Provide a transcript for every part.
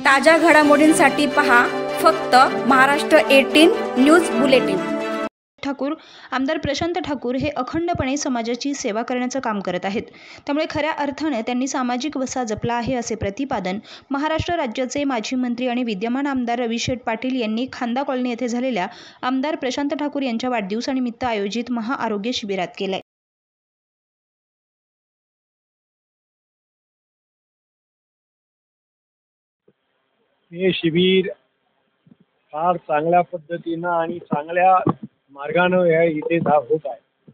ताज्या घडामोडींसाठी पहा फक्त महाराष्ट्र 18 न्यूज बुलेटिन। आमदार प्रशांत ठाकूर हे अखंडपणे समाजाची सेवा करण्याचं काम करत आहेत। त्यामुळे खऱ्या अर्थाने त्यांनी सामाजिक वसा जपला आहे असे प्रतिपादन महाराष्ट्र राज्याचे माजी मंत्री आणि विद्यमान आमदार रविशेठ पाटील यांनी खांदा कॉलनी येथे झालेल्या आमदार प्रशांत ठाकूर यांच्या वाढदिवसानिमित्त आयोजित महाआरोग्य शिबिरात केले। हे शिबिर फार चांगल्या पद्धतीनं आणि चांगल्या मार्गानं इथे होत आहे।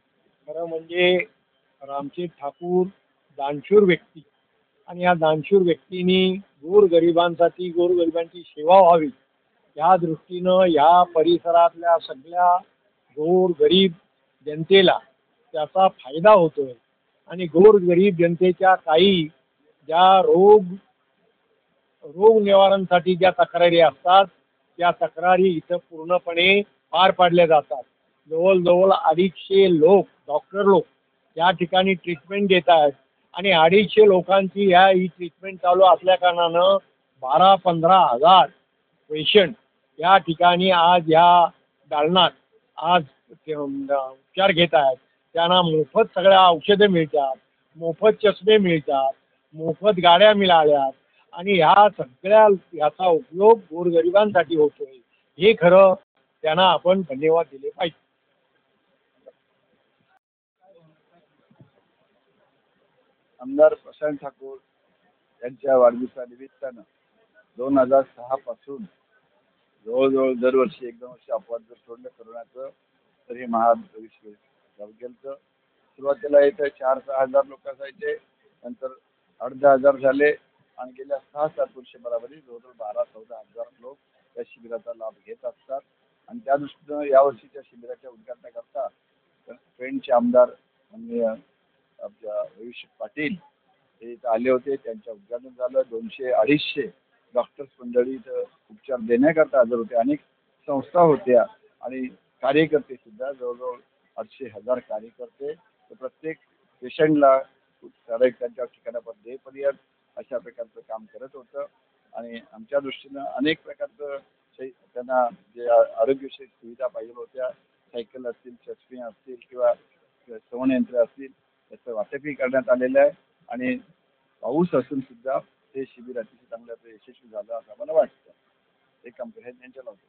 खरं म्हणजे रामशेठ ठाकूर दानशूर व्यक्ती आणि या दानशूर व्यक्तींनी गोरगरिबांसाठी गोरगरिबांची सेवा व्हावी या दृष्टीनं या परिसरातल्या सगळ्या गोरगरीब जनतेला त्याचा फायदा होतोय आणि गोरगरीब जनतेच्या काही ज्या रोग निवारणासाठी ज्या तक्रारी असतात त्या तक्रारी इथं पूर्णपणे पार पाडल्या जातात। जवळजवळ 250 लोक डॉक्टर लोक या ठिकाणी ट्रीटमेंट देत आहेत आणि 250 लोकांची ही ट्रीटमेंट चालू असल्या कारणानं 12-15 हजार पेशंट या ठिकाणी आज या दालनात आज उपचार घेत आहेत। त्यांना मोफत सगळ्या औषधं मिळतात, मोफत चष्मे मिळतात, मोफत गाड्या मिळाल्यात आणि ह्या सगळ्या याचा उपयोग गोरगरिबांसाठी होतोय। हे खरं त्यांना आपण धन्यवाद दिले पाहिजे। आमदार प्रशांत ठाकूर यांच्या वाढदिवसानिमित्तानं 2006 पासून जवळजवळ दरवर्षी 1-2 वर्ष अपवाद जर सोडलं करोनाचं तर हे महाआरोग्य गेलं। सुरुवातीला इथं 4-6 हजार लोक असायचे, नंतर 2,500 झाले आणि गेल्या 6-7 वर्षभरामध्ये जवळजवळ 12-14 हजार लोक या शिबिराचा लाभ घेत असतात। आणि त्या दृष्टीनं यावर्षीच्या शिबिराच्या उद्घाटनाकरता पेणचे आमदार माननीय आपल्या रविशेठ पाटील हे इथं आले होते। त्यांच्या उद्घाटन झालं। 200-250 डॉक्टर्स मंडळी इथं उपचार देण्याकरता हजर होते। अनेक संस्था होत्या आणि कार्यकर्ते सुद्धा जवळजवळ 800,000 कार्यकर्ते प्रत्येक पेशंटला त्यांच्या ठिकाणापर्यंत देईपर्यंत अशा प्रकारचं काम करत होतं। आणि आमच्या दृष्टीनं अनेक प्रकारचं त्यांना जे आरोग्यविषयक सुविधा पाहिजे होत्या, सायकल असतील, चष्मे असतील किंवा श्रवणयंत्र असतील त्याचं वाटपही करण्यात आलेलं आहे। आणि पाऊस असून सुद्धा हे शिबिर अतिशय चांगल्या यशस्वी झालं असं मला वाटतं। हे काम यांच्या लावतो।